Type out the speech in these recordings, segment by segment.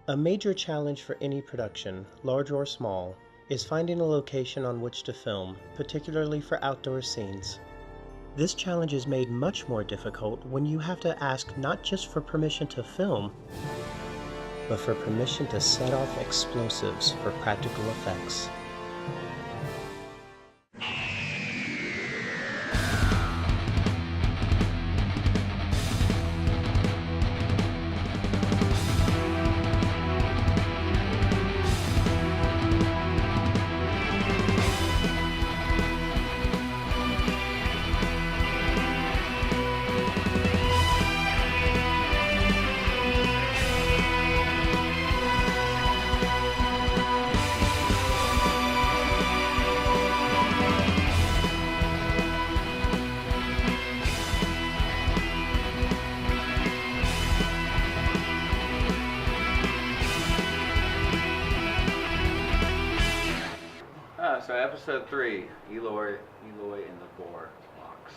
A major challenge for any production, large or small, is finding a location on which to film, particularly for outdoor scenes. This challenge is made much more difficult when you have to ask not just for permission to film, but for permission to set off explosives for practical effects. So episode 3, Eloy in the Boar Box.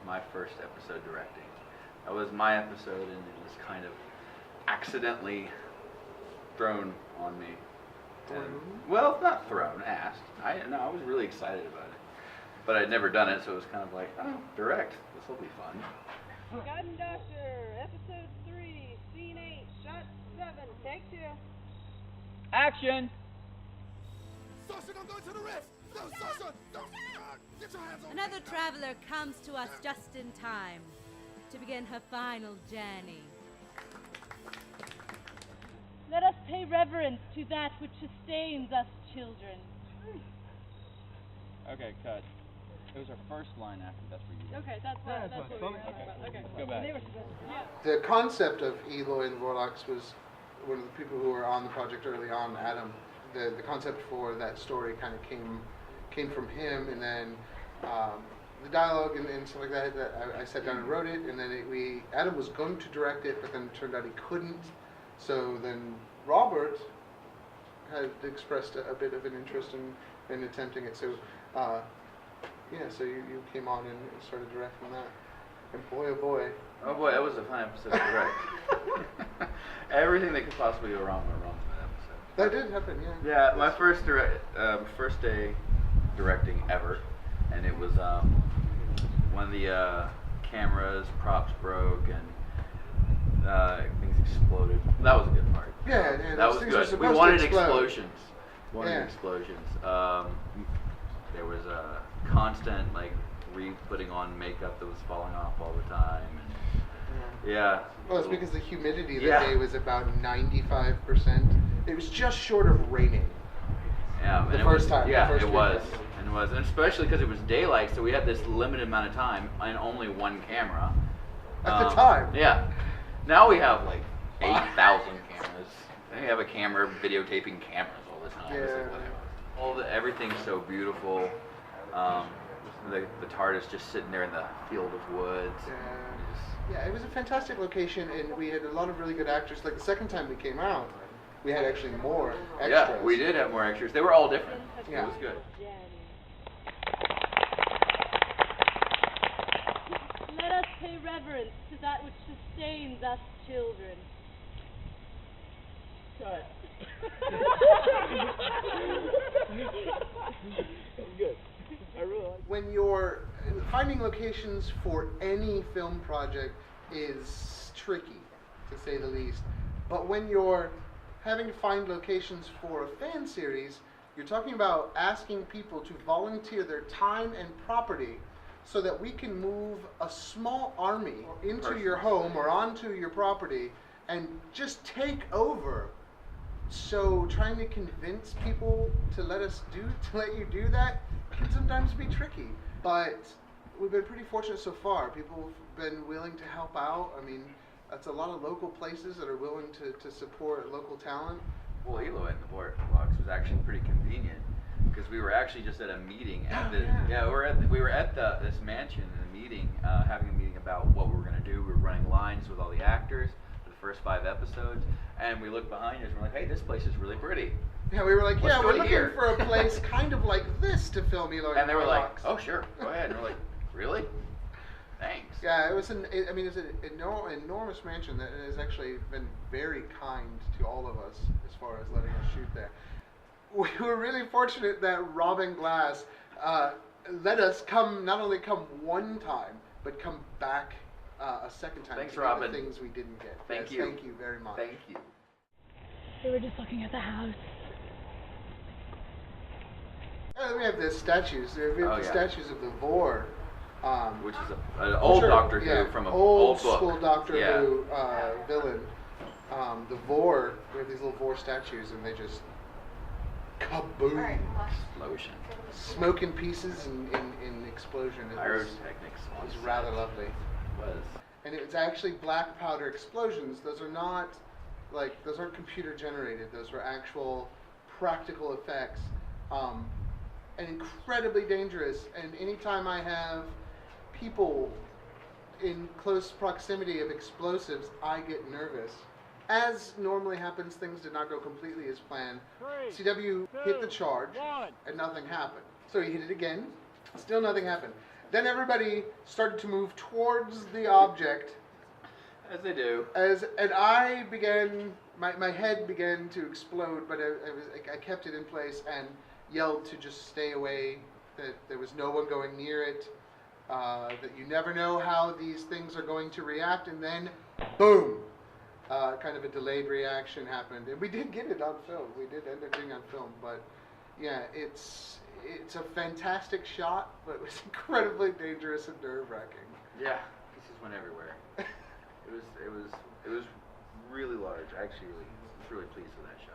My first episode directing. That was my episode, and it was kind of accidentally thrown on me. And, well, not thrown, asked. I was really excited about it, but I'd never done it, so it was kind of like, oh, direct. This will be fun. God and Doctor, episode 3, scene 8, shot 7, take 2. Action! Sasha, don't go to the rift! No, Sasha! Don't! Get your hands on me! Another traveler comes to us just in time to begin her final journey. Let us pay reverence to that which sustains us children. Okay, cut. It was our first line after that's for you. Okay, that's what we were talking about. Okay, Go back. The concept of Eloy and the Warlocks was one of the people who were on the project early on, Adam. The concept for that story kind of came from him, and then the dialogue and stuff like that I sat down and wrote it, and then Adam was going to direct it, but then it turned out he couldn't. So then Robert had expressed a bit of an interest in attempting it. So so you came on and started directing that, and boy oh boy. Oh boy, that was a fun episode to direct. Everything that could possibly go wrong went wrong. That did happen, yeah. Yeah, my first day directing ever, and it was one of the cameras, props broke, and things exploded. That was a good part. Yeah, that was good. We wanted explosions. There was a constant putting on makeup that was falling off all the time. And, yeah. Well, it's because the humidity that day was about 95%. It was just short of raining. Yeah, the first time. Yeah, it was, and especially because it was daylight, so we had this limited amount of time and only one camera. At the time. Yeah. Now we have 8,000 cameras. We have a camera videotaping cameras all the time. Yeah. Everything's so beautiful. The TARDIS just sitting there in the field of woods. Yeah, it was a fantastic location, and we had a lot of really good actors. Like the second time we came out, we had actually more extras. Yeah, we did have more extras. They were all different. Yeah. It was good. Let us pay reverence to that which sustains us children. Cut. Good. I really like When you're finding locations for any film project is tricky, to say the least. But when you're having to find locations for a fan series, you're talking about asking people to volunteer their time and property so that we can move a small army into your home or onto your property and just take over. So trying to convince people to let you do that can sometimes be tricky. But we've been pretty fortunate so far. People have been willing to help out. I mean, that's a lot of local places that are willing to support local talent. Well, Eloy in the Box was actually pretty convenient because we were actually just at a meeting at we were at this mansion in a meeting, having a meeting about what we were going to do. We were running lines with all the actors for the first 5 episodes, and we looked behind us and we're like, hey, this place is really pretty. Yeah, we were like, Let's do we're it looking here. for a place kind of like this to film Eloy. And they were like, Box. oh, sure, go ahead. And we're like, really? Thanks. Yeah, it was I mean, it's an enormous mansion that has actually been very kind to all of us as far as letting us shoot there. We were really fortunate that Robin Glass let us not only come one time, but come back a second time. Thanks, to get Robin. The things we didn't get. Thank Yes, you. Thank you very much. Thank you. We were just looking at the house. Then we have the statues. We have Oh, the yeah. statues of the Vor. Which is an old Doctor Who from an old book. School Doctor Yeah. Who villain. The Vor, we have these little Vor statues, and they just kaboom! Explosion. Smoke in pieces in explosion. It was Pyrotechnics. rather lovely. It was. And it's actually black powder explosions. Those aren't computer generated. Those were actual practical effects. And incredibly dangerous. And anytime I have people in close proximity of explosives, I get nervous. As normally happens, things did not go completely as planned. CW hit the charge, and nothing happened. So he hit it again, still nothing happened. Then everybody started to move towards the object. As they do. And I began, my head began to explode, but I kept it in place and yelled to just stay away, that there was no one going near it, that you never know how these things are going to react, and then boom, kind of a delayed reaction happened, and we did get it on film. We did end up getting on film, but yeah, it's a fantastic shot, but it was incredibly dangerous and nerve-wracking. Yeah, pieces went everywhere. It was really large. I actually was really pleased with that shot.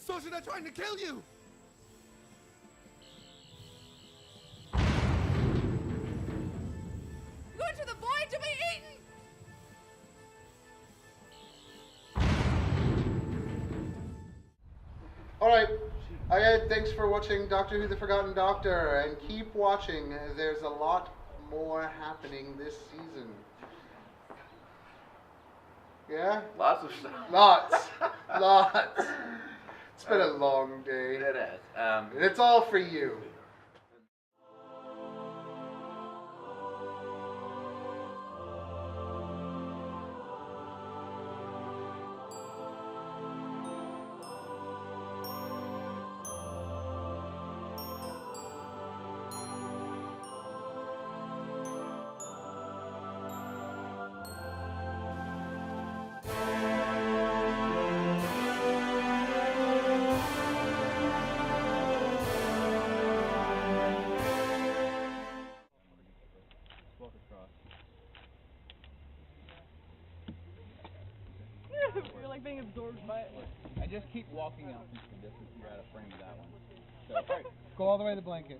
Saucy, they're trying to kill you! Go into the void to be eaten! Alright, again, thanks for watching Doctor Who The Forgotten Doctor, and keep watching. There's a lot more happening this season. Yeah? Lots of stuff. Lots. Lots. It's been a long day. It has. And it's all for you. You're like being absorbed by it. I just keep walking out into the distance. You're out of frame of that one. So, all right, go all the way to the blanket.